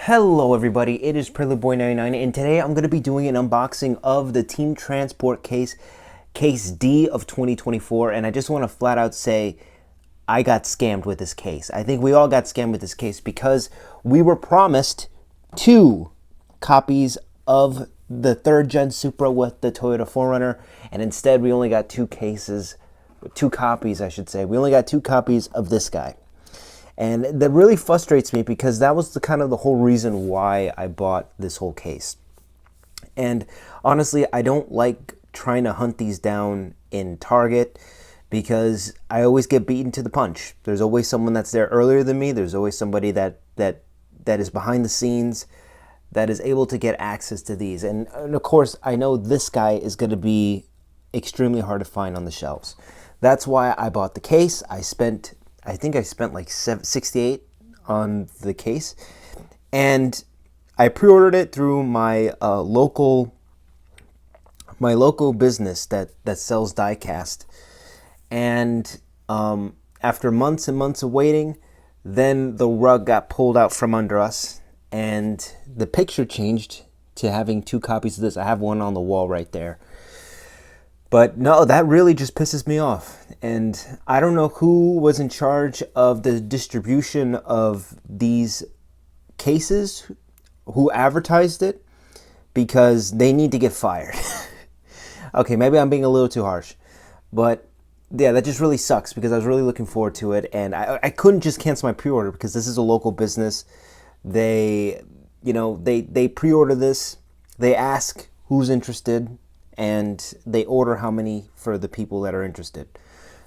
Hello everybody, it is PreludeBoy99 and today I'm going to be doing an unboxing of the Team Transport case D of 2024, and I just want to flat out say I got scammed with this case. I think we all got scammed with this case because we were promised 2 copies of the 3rd Gen Supra with the Toyota 4Runner, and instead we only got 2 copies I should say. We only got 2 copies of this guy. And that really frustrates me because that was the whole reason why I bought this whole case. And honestly, I don't like trying to hunt these down in Target because I always get beaten to the punch. There's always someone that's there earlier than me. There's always somebody that is behind the scenes that is able to get access to these. And of course, I know this guy is going to be extremely hard to find on the shelves. That's why I bought the case. I think I spent like $68 on the case, and I pre-ordered it through my local business that sells diecast. And after months and months of waiting, then the rug got pulled out from under us, and the picture changed to having 2 copies of this. I have one on the wall right there. But no, that really just pisses me off. And I don't know who was in charge of the distribution of these cases, who advertised it, because they need to get fired. Okay, maybe I'm being a little too harsh. But yeah, that just really sucks because I was really looking forward to it. And I couldn't just cancel my pre-order because this is a local business. They pre-order this. They ask who's interested, and they order how many for the people that are interested.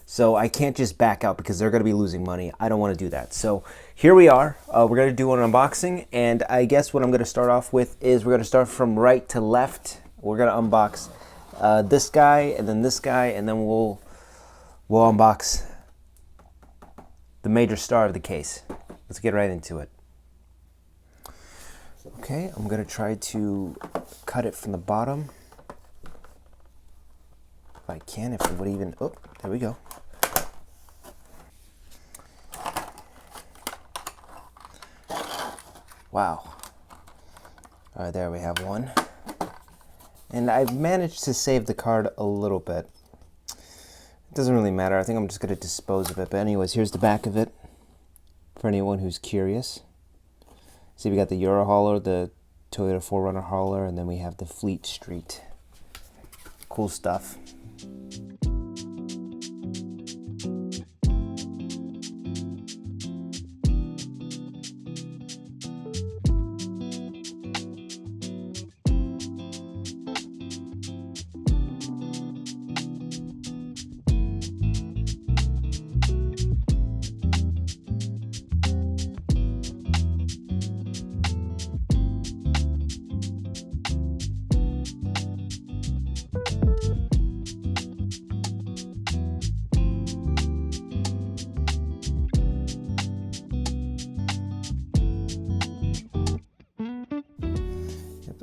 So I can't just back out because they're going to be losing money. I don't want to do that. So here we are. We're going to do an unboxing, and I guess what I'm going to start off with is we're going to start from right to left. We're going to unbox this guy, and then this guy, and then we'll unbox the major star of the case. Let's get right into it. Okay, I'm going to try to cut it from the bottom. If I can, if it would even, oh, there we go. Wow. All right, there we have one. And I've managed to save the card a little bit. It doesn't really matter. I think I'm just going to dispose of it. But anyways, here's the back of it for anyone who's curious. See, we got the Euro hauler, the Toyota 4Runner hauler, and then we have the Fleet Street. Cool stuff.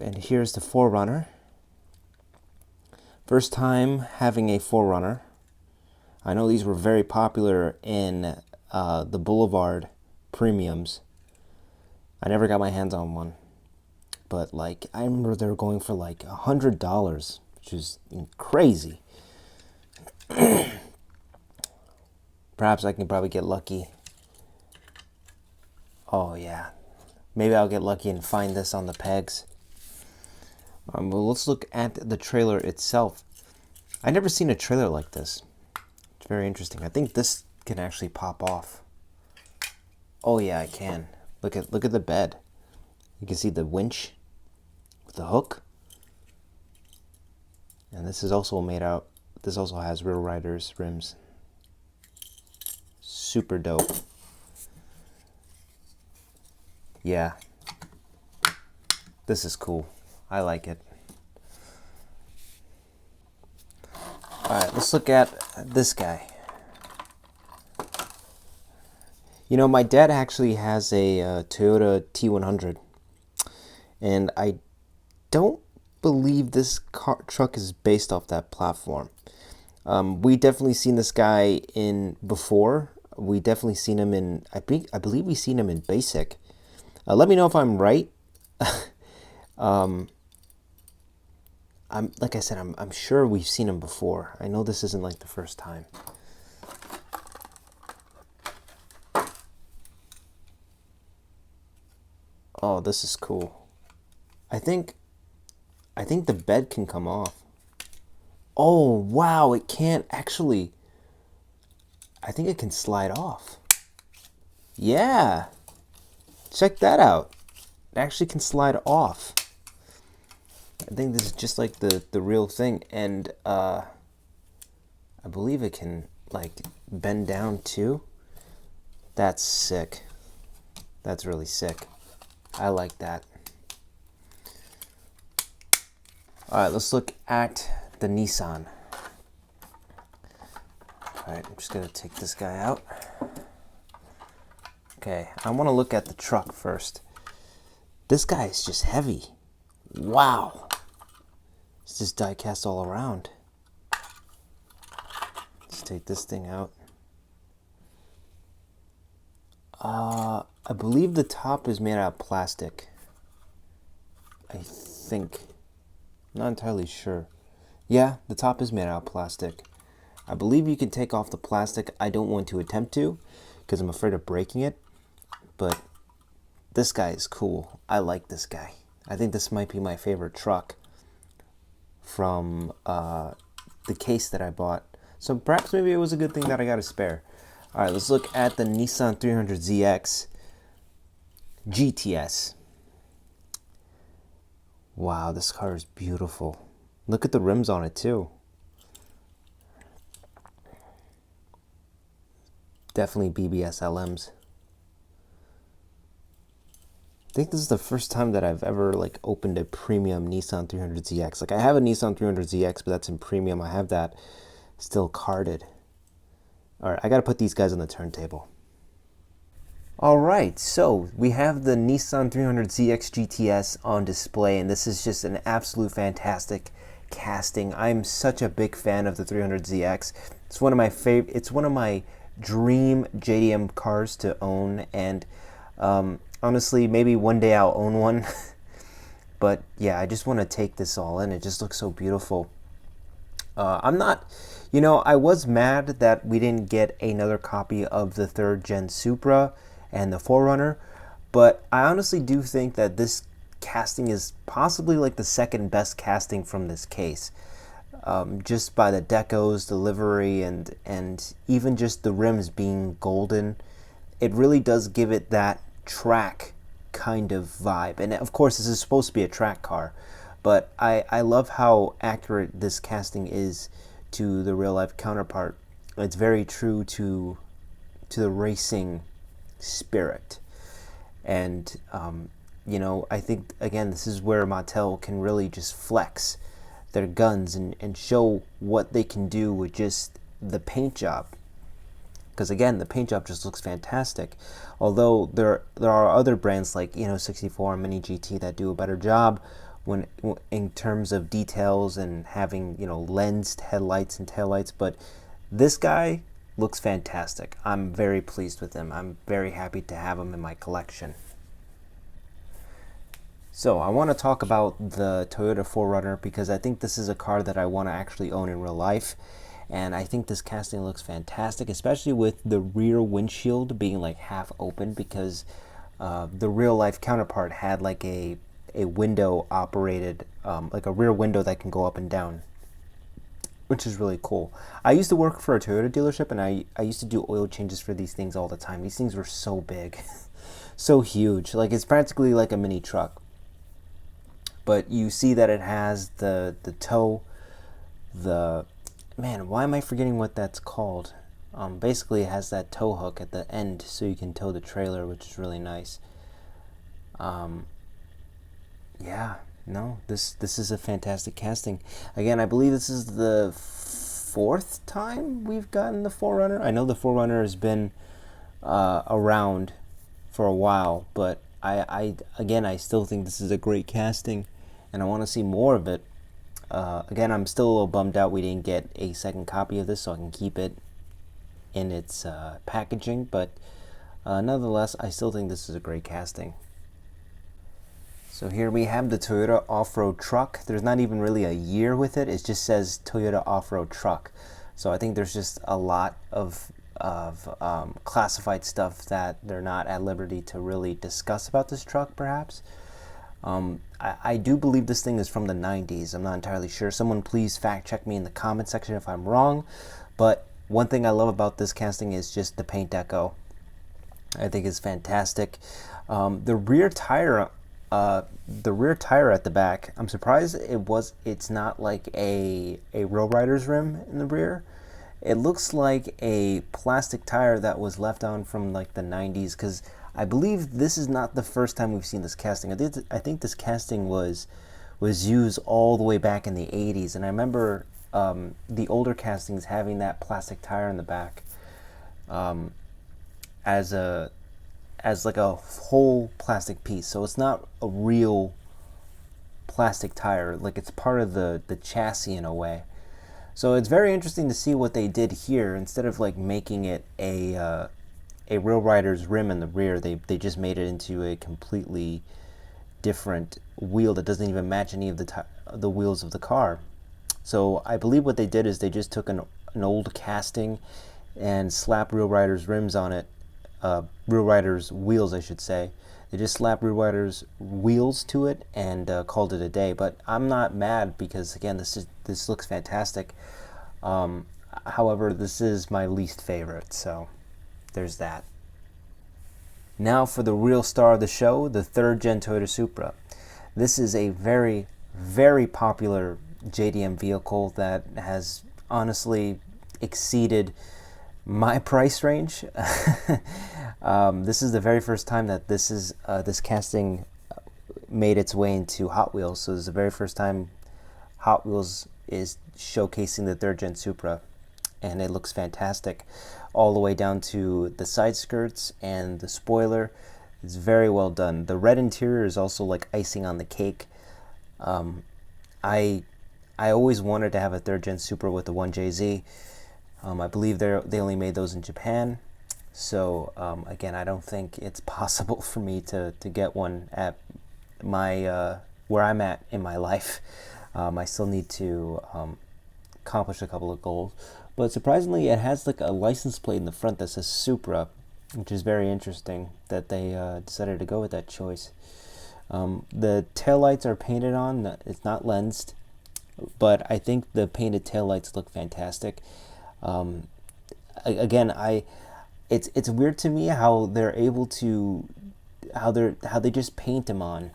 And here's the 4Runner. First time having a 4Runner. I know these were very popular in the Boulevard premiums. I never got my hands on one, but like I remember they were going for like $100, which is crazy. Perhaps I can probably get lucky. Oh yeah, maybe I'll get lucky and find this on the pegs. Well, let's look at the trailer itself. I've never seen a trailer like this. It's very interesting. I think this can actually pop off. Oh yeah, I can. Look at the bed. You can see the winch with the hook. And this is also made out. This also has real riders rims. Super dope. Yeah. This is cool. I like it. Alright, let's look at this guy. You know, my dad actually has a Toyota T100. And I don't believe this truck is based off that platform. We definitely seen this guy in before. We definitely seen him in, I believe we seen him in Basic. Let me know if I'm right. I'm like I said, I'm sure we've seen him before. I know this isn't like the first time. Oh, this is cool. I think the bed can come off. Oh, wow, it can't actually. I think it can slide off. Yeah. Check that out. It actually can slide off. I think this is just like the real thing, and I believe it can like bend down too. That's sick. That's really sick. I like that. All right, let's look at the Nissan. All right, I'm just gonna take this guy out. Okay, I want to look at the truck first. This guy is just heavy. Wow. It's just die cast all around. Let's take this thing out. I believe the top is made out of plastic. I think. I'm not entirely sure. Yeah, the top is made out of plastic. I believe you can take off the plastic. I don't want to attempt to because I'm afraid of breaking it. But this guy is cool. I like this guy. I think this might be my favorite truck from the case that I bought. So perhaps maybe it was a good thing that I got a spare. All right, let's look at the Nissan 300ZX GTS. Wow, this car is beautiful. Look at the rims on it too. Definitely BBS LMs. I think this is the first time that I've ever like opened a premium Nissan 300ZX. Like I have a Nissan 300ZX, but that's in premium. I have that still carded. All right, I gotta put these guys on the turntable. All right, so we have the Nissan 300ZX GTS on display, and this is just an absolute fantastic casting. I'm such a big fan of the 300ZX. It's one of my favorite. It's one of my dream JDM cars to own, and honestly, maybe one day I'll own one. But yeah, I just want to take this all in. It just looks so beautiful. I'm not, I was mad that we didn't get another copy of the 3rd Gen Supra and the 4Runner, but I honestly do think that this casting is possibly like the 2nd best casting from this case. Just by the decos, the livery, and even just the rims being golden, it really does give it that track kind of vibe. And of course, this is supposed to be a track car, but I love how accurate this casting is to the real life counterpart. It's very true to the racing spirit. And I think again, this is where Mattel can really just flex their guns and show what they can do with just the paint job. Because again, the paint job just looks fantastic. Although there are other brands like 64 and Mini GT that do a better job when in terms of details and having lensed headlights and taillights, but this guy looks fantastic. I'm very pleased with him. I'm very happy to have him in my collection. So I want to talk about the Toyota 4Runner because I think this is a car that I want to actually own in real life. And I think this casting looks fantastic, especially with the rear windshield being like half open, because the real life counterpart had like a window operated, like a rear window that can go up and down, which is really cool. I used to work for a Toyota dealership, and I used to do oil changes for these things all the time. These things were so big, so huge. Like it's practically like a mini truck. But you see that it has the tow, man, why am I forgetting what that's called? Basically, it has that tow hook at the end so you can tow the trailer, which is really nice. Yeah, no, this is a fantastic casting. Again, I believe this is the 4th time we've gotten the 4Runner. I know the 4Runner has been around for a while, but I still think this is a great casting, and I want to see more of it. Again, I'm still a little bummed out we didn't get a 2nd copy of this so I can keep it in its packaging, but nonetheless, I still think this is a great casting. So here we have the Toyota off-road truck. There's not even really a year with it. It just says Toyota off-road truck. So I think there's just a lot of classified stuff that they're not at liberty to really discuss about this truck, perhaps. I do believe this thing is from the 90s. I'm not entirely sure. Someone please fact check me in the comment section if I'm wrong. But one thing I love about this casting is just the paint deco. I think it's fantastic. The rear tire at the back, I'm surprised it's not like a Row Riders rim in the rear. It looks like a plastic tire that was left on from like the 90s, because I believe this is not the first time we've seen this casting. I think this casting was used all the way back in the 80s, and I remember the older castings having that plastic tire in the back as like a whole plastic piece. So it's not a real plastic tire, like it's part of the chassis in a way. So it's very interesting to see what they did here. Instead of like making it a Row Riders rim in the rear, they just made it into a completely different wheel that doesn't even match any of the wheels of the car. So I believe what they did is they just took an old casting and slapped Row Riders rims on it, Row Riders wheels I should say. They just slapped Row Riders wheels to it and called it a day. But I'm not mad, because again, this looks fantastic. However, this is my least favorite, so there's that. Now for the real star of the show, the 3rd gen Toyota Supra. This is a very, very popular JDM vehicle that has honestly exceeded my price range. This is the very first time that this casting made its way into Hot Wheels. So this is the very first time Hot Wheels is showcasing the 3rd gen Supra, and it looks fantastic, all the way down to the side skirts and the spoiler. It's very well done. The red interior is also like icing on the cake. I always wanted to have a 3rd gen Supra with the 1JZ. I believe they only made those in Japan. So again, I don't think it's possible for me to get one at my where I'm at in my life. I still need to accomplish a couple of goals. But surprisingly, it has like a license plate in the front that says Supra, which is very interesting that they decided to go with that choice. The taillights are painted on. It's not lensed, but I think the painted taillights look fantastic. Again, it's weird to me how they're able to how they just paint them on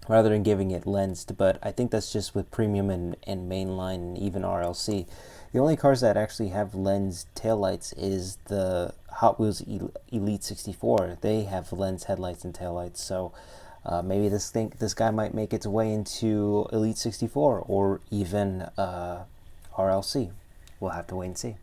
rather than giving it lensed, but I think that's just with premium and mainline and even RLC. The only cars that actually have lensed taillights is the Hot Wheels Elite 64. They have lens headlights and taillights, so maybe this guy might make its way into Elite 64 or even RLC. We'll have to wait and see.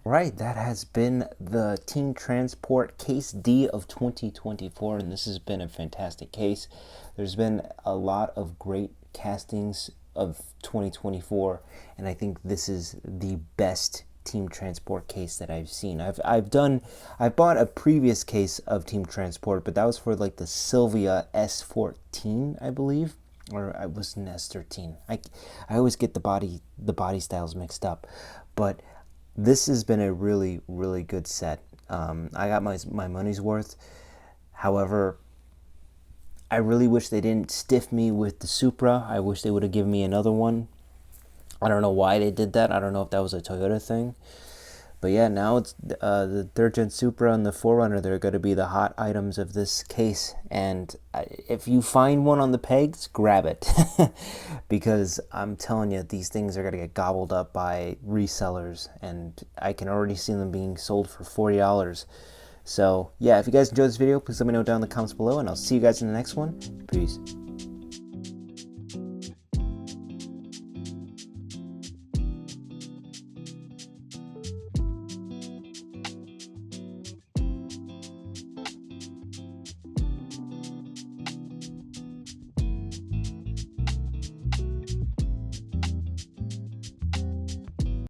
Right, that has been the Team Transport Case D of 2024, and this has been a fantastic case. There's been a lot of great castings of 2024, and I think this is the best Team Transport case that I've seen. I've bought a previous case of Team Transport, but that was for like the Sylvia S14, I believe, or I was an S13. I always get the body styles mixed up, but this has been a really, really good set. I got my money's worth. However, I really wish they didn't stiff me with the Supra. I wish they would have given me another one. I don't know why they did that. I don't know if that was a Toyota thing. But yeah, now it's the 3rd gen Supra and the 4Runner. They're going to be the hot items of this case. And if you find one on the pegs, grab it. Because I'm telling you, these things are going to get gobbled up by resellers. And I can already see them being sold for $40. So yeah, if you guys enjoyed this video, please let me know down in the comments below. And I'll see you guys in the next one. Peace.